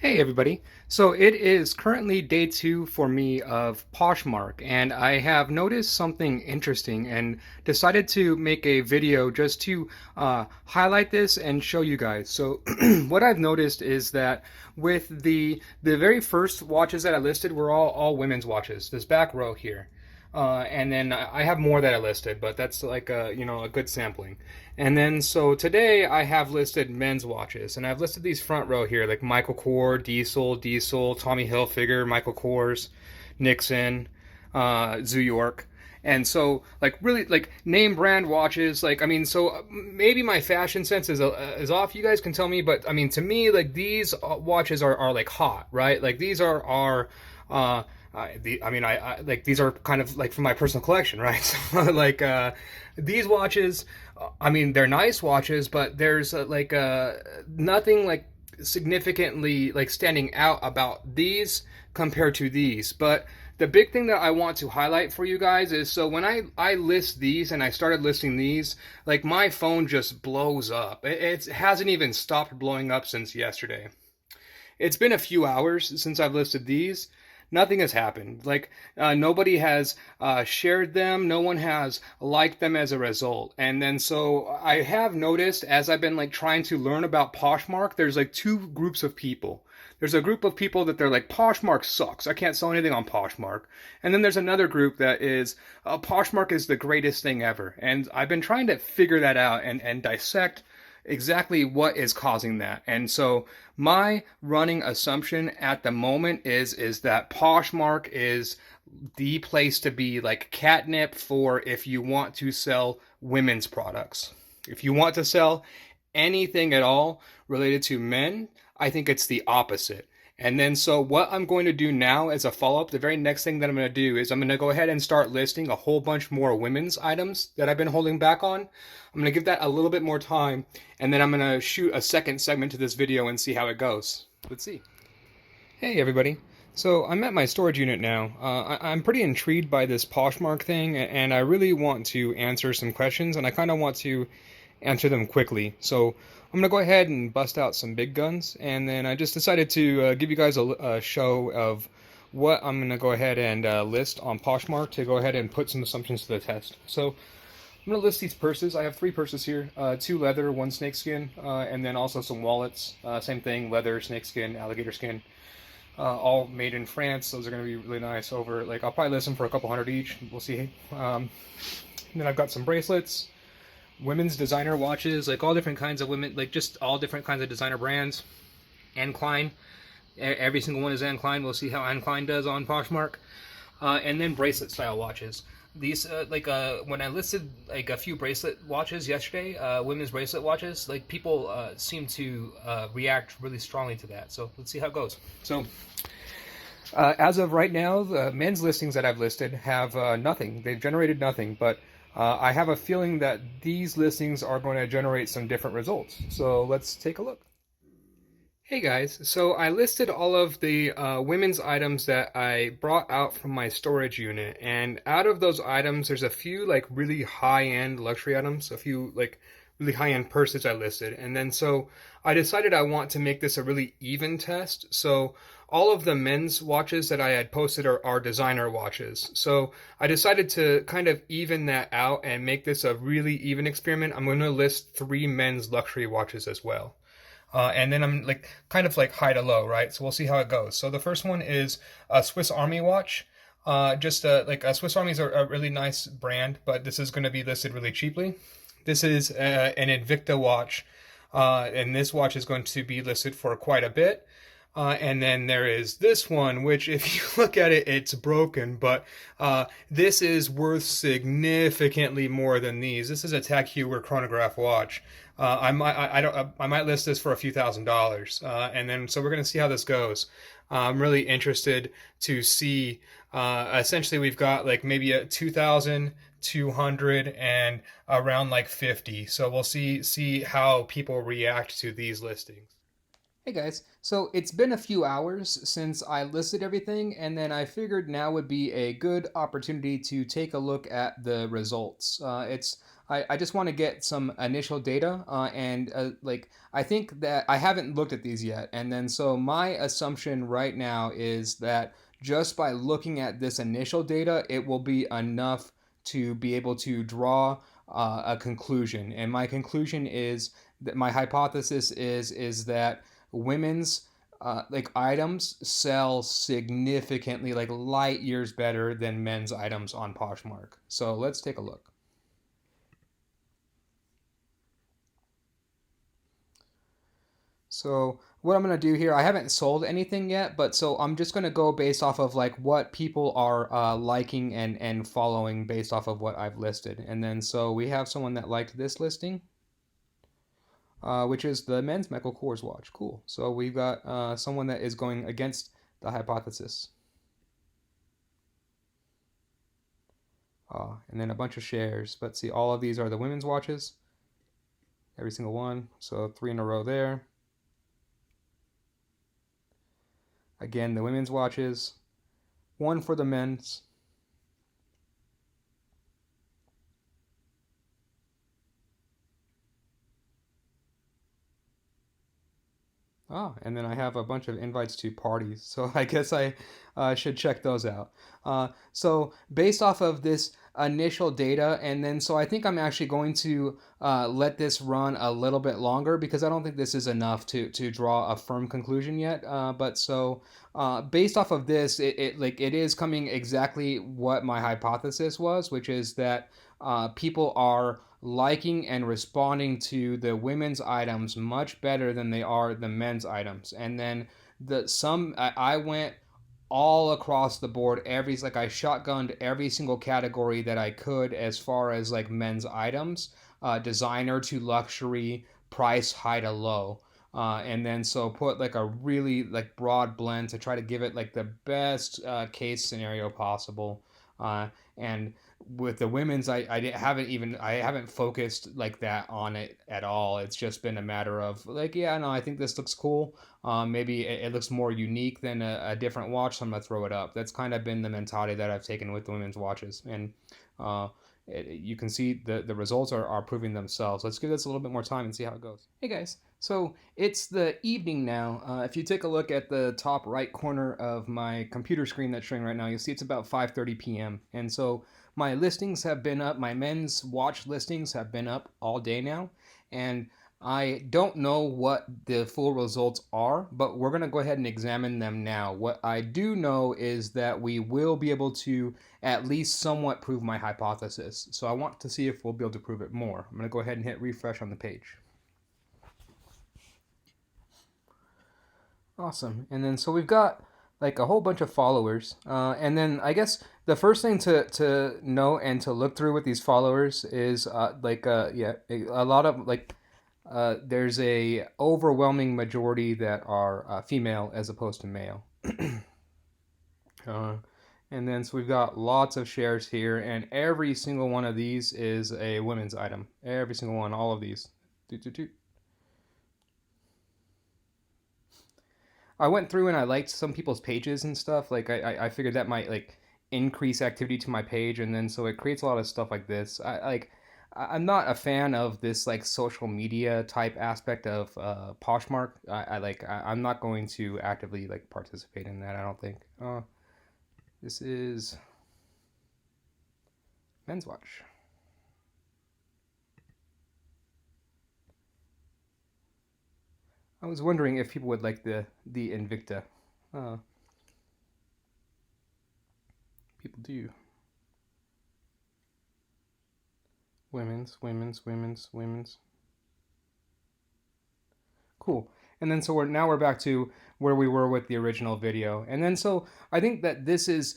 Hey everybody. So it is currently day 2 for me of Poshmark, and I have noticed something interesting and decided to make a video just to highlight this and show you guys. So what I've noticed is that with the very first watches that I listed were all women's watches. This back row here. And then I have more that I listed, but that's like a good sampling. And then so today I have listed men's watches, and I've listed these front row here like Michael Kors, Diesel, Tommy Hilfiger, Michael Kors, Nixon, Zoo York. And so, like, really, like, name brand watches, like, I mean, so maybe my fashion sense is off. You guys can tell me, but I mean, to me, like, these watches are like hot, right? Like, these are I like these are kind of like from my personal collection, right? So, like these watches, I mean, they're nice watches, but there's nothing like significantly like standing out about these compared to these. But the big thing that I want to highlight for you guys is so when I list these and I started listing these, like my phone just blows up. It hasn't even stopped blowing up since yesterday. It's been a few hours since I've listed these. Nothing has happened. Like nobody has shared them. No one has liked them as a result. And then so I have noticed as I've been like trying to learn about Poshmark, there's like two groups of people. There's a group of people that they're like, Poshmark sucks. I can't sell anything on Poshmark. And then there's another group that is, Poshmark is the greatest thing ever. And I've been trying to figure that out and dissect exactly what is causing that. And so my running assumption at the moment is that Poshmark is the place to be, like catnip for if you want to sell women's products. If you want to sell anything at all related to men, I think it's the opposite. And then, so what I'm going to do now as a follow up, the very next thing that I'm going to do is I'm going to go ahead and start listing a whole bunch more women's items that I've been holding back on. I'm going to give that a little bit more time, and then I'm going to shoot a second segment to this video and see how it goes. Let's see. Hey, everybody. So I'm at my storage unit now. I'm pretty intrigued by this Poshmark thing, and I really want to answer some questions, and I kind of want to answer them quickly. So I'm going to go ahead and bust out some big guns, and then I just decided to give you guys a show of what I'm going to go ahead and list on Poshmark to go ahead and put some assumptions to the test. So I'm going to list these purses. I have 3 purses here, 2 leather, 1 snakeskin, and then also some wallets. Same thing, leather, snakeskin, alligator skin. All made in France. Those are going to be really nice over, like, I'll probably list them for a couple hundred each. We'll see. Then I've got some bracelets, women's designer watches, like all different kinds of women, like just all different kinds of designer brands. Anne Klein. Every single one is Anne Klein. We'll see how Anne Klein does on Poshmark. And then bracelet style watches. These when I listed like a few bracelet watches yesterday, women's bracelet watches, like people seem to react really strongly to that. So let's see how it goes. So as of right now, the men's listings that I've listed have nothing. They've generated nothing, but I have a feeling that these listings are going to generate some different results. So let's take a look. Hey guys, so I listed all of the women's items that I brought out from my storage unit, and out of those items, there's a few like really high-end luxury items, a few like really high-end purses I listed, and then so I decided I want to make this a really even test. So all of the men's watches that I had posted are designer watches. So I decided to kind of even that out and make this a really even experiment. I'm going to list 3 men's luxury watches as well. And then I'm like kind of like high to low, right? So we'll see how it goes. So the first one is a Swiss Army watch. Like Swiss Army is a really nice brand, but this is going to be listed really cheaply. This is an Invicta watch, and this watch is going to be listed for quite a bit. And then there is this one, which if you look at it, it's broken, but this is worth significantly more than these. This is a Tag Heuer chronograph watch. I might list this for a few $1,000s, and then so we're going to see how this goes. I'm really interested to see. Essentially, we've got like maybe a 2,200 and around like 50. So we'll see how people react to these listings. Hey guys, so it's been a few hours since I listed everything, and then I figured now would be a good opportunity to take a look at the results. It's I just want to get some initial data, and like I think that I haven't looked at these yet, and then so my assumption right now is that just by looking at this initial data, it will be enough to be able to draw a conclusion. And my conclusion is that my hypothesis is that women's like items sell significantly, like light years better than men's items on Poshmark. So let's take a look. So what I'm going to do here, I haven't sold anything yet, but so I'm just going to go based off of like what people are liking and following based off of what I've listed. And then so we have someone that liked this listing, which is the men's Michael Kors watch. Cool. So we've got someone that is going against the hypothesis. And then a bunch of shares. But see, all of these are the women's watches. Every single one. So 3 in a row there. Again, the women's watches. 1 for the men's. Oh, and then I have a bunch of invites to parties, so I guess I should check those out. So based off of this initial data, and then so I think I'm actually going to let this run a little bit longer because I don't think this is enough to draw a firm conclusion yet. But so based off of this, it is coming exactly what my hypothesis was, which is that people are liking and responding to the women's items much better than they are the men's items. And then I went all across the board, like I shotgunned every single category that I could as far as like men's items, designer to luxury, price high to low. And then so put like a really like broad blend to try to give it like the best case scenario possible. And with the women's, I haven't focused like that on it at all. It's just been a matter of like, yeah, no, I think this looks cool. Maybe it looks more unique than a different watch, so I'm gonna throw it up. That's kind of been the mentality that I've taken with the women's watches, and uh, you can see the results are proving themselves. Let's give this a little bit more time and see how it goes. Hey guys, so it's the evening now. If you take a look at the top right corner of my computer screen that's showing right now, you'll see it's about 5:30 p.m. And so my listings have been up. My men's watch listings have been up all day now, and I don't know what the full results are, but we're going to go ahead and examine them now. What I do know is that we will be able to at least somewhat prove my hypothesis. So I want to see if we'll be able to prove it more. I'm going to go ahead and hit refresh on the page. Awesome. And then so we've got like a whole bunch of followers. And then I guess the first thing to know and to look through with these followers is yeah, a lot of like there's a overwhelming majority that are female as opposed to male. uh, and then so we've got lots of shares here, and every single one of these is a women's item. Every single one, all of these. Doot, doot, doot. I went through and I liked some people's pages and stuff. Like I figured that might like increase activity to my page, and then so it creates a lot of stuff like this. I'm not a fan of this like social media type aspect of Poshmark. I'm not going to actively like participate in that. I don't think. This is men's watch. I was wondering if people would like the Invicta. Uh, People do. Women's. Cool. And then so we're back to where we were with the original video. And then so I think that this is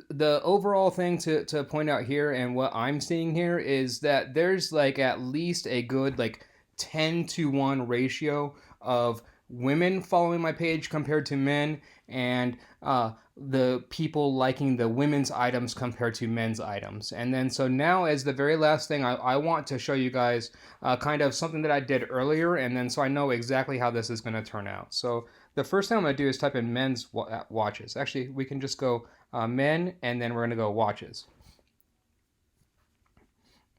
the overall thing to point out here, and what I'm seeing here is that there's like at least a good like 10-to-1 ratio of women following my page compared to men, and the people liking the women's items compared to men's items. And then so now as the very last thing, I want to show you guys kind of something that I did earlier, and then so I know exactly how this is going to turn out. So the first thing I'm going to do is type in men's watches. Actually, we can just go men, and then we're going to go watches.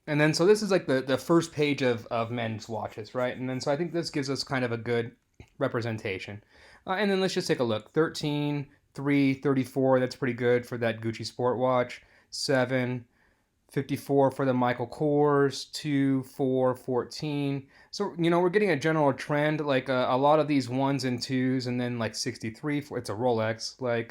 And then so this is like the first page of men's watches, right? And then so I think this gives us kind of a good representation. And then let's just take a look. 13, 3, 34, that's pretty good for that Gucci Sport watch. 7, 54 for the Michael Kors, 2, 4, 14. So, we're getting a general trend, like a lot of these ones and twos, and then like 63, for, it's a Rolex, like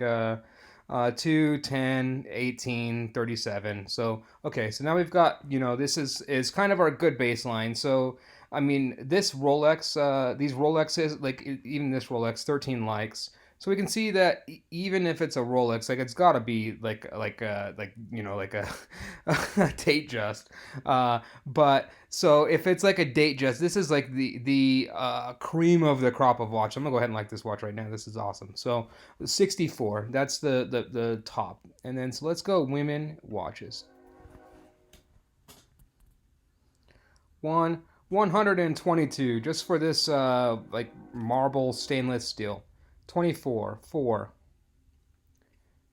2, 10, 18, 37. So, okay, so now we've got, this is kind of our good baseline. So, I mean, this Rolex, these Rolexes, like even this Rolex, 13 likes. So we can see that even if it's a Rolex, like it's got to be like a date just. But so if it's like a date just, this is like the cream of the crop of watch. I'm gonna go ahead and like this watch right now. This is awesome. So 64, that's the top. And then so let's go women watches. 122 just for this like marble stainless steel. 24, 4.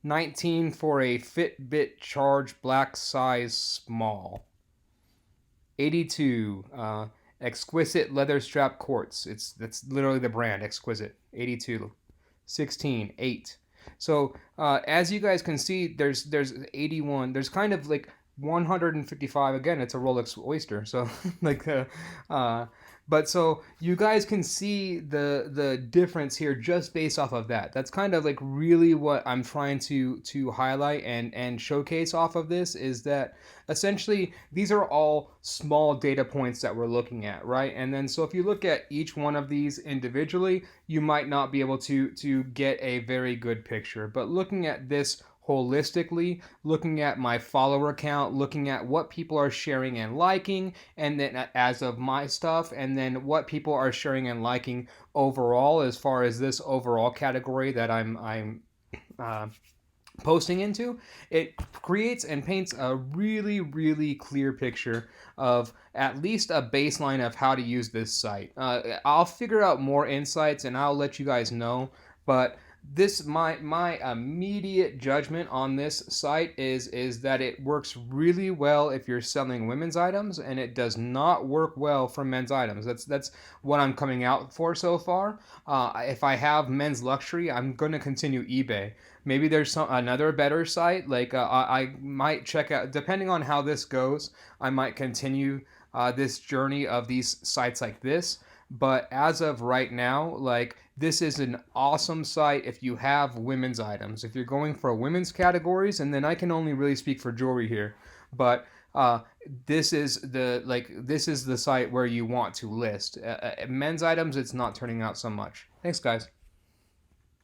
19 for a Fitbit Charge black size small. 82 exquisite leather strap quartz. That's literally the brand, exquisite. 82. 16, 8. So as you guys can see, there's 81. There's kind of like 155. Again, it's a Rolex Oyster. So like but so you guys can see the difference here just based off of that. That's kind of like really what I'm trying to highlight and showcase off of this, is that essentially these are all small data points that we're looking at, right? And then so if you look at each one of these individually, you might not be able to get a very good picture. But looking at this holistically, looking at my follower count, looking at what people are sharing and liking, and then as of my stuff, and then what people are sharing and liking overall, as far as this overall category that I'm posting into, it creates and paints a really, really clear picture of at least a baseline of how to use this site. I'll figure out more insights and I'll let you guys know, but this my immediate judgment on this site is that it works really well if you're selling women's items, and it does not work well for men's items. That's what I'm coming out for so far. If I have men's luxury, I'm going to continue eBay. Maybe there's another better site. Like I might check out, depending on how this goes, I might continue this journey of these sites like this. But as of right now, like, this is an awesome site if you have women's items. If you're going for women's categories, and then I can only really speak for jewelry here, but this is the site where you want to list. Men's items, it's not turning out so much. Thanks, guys.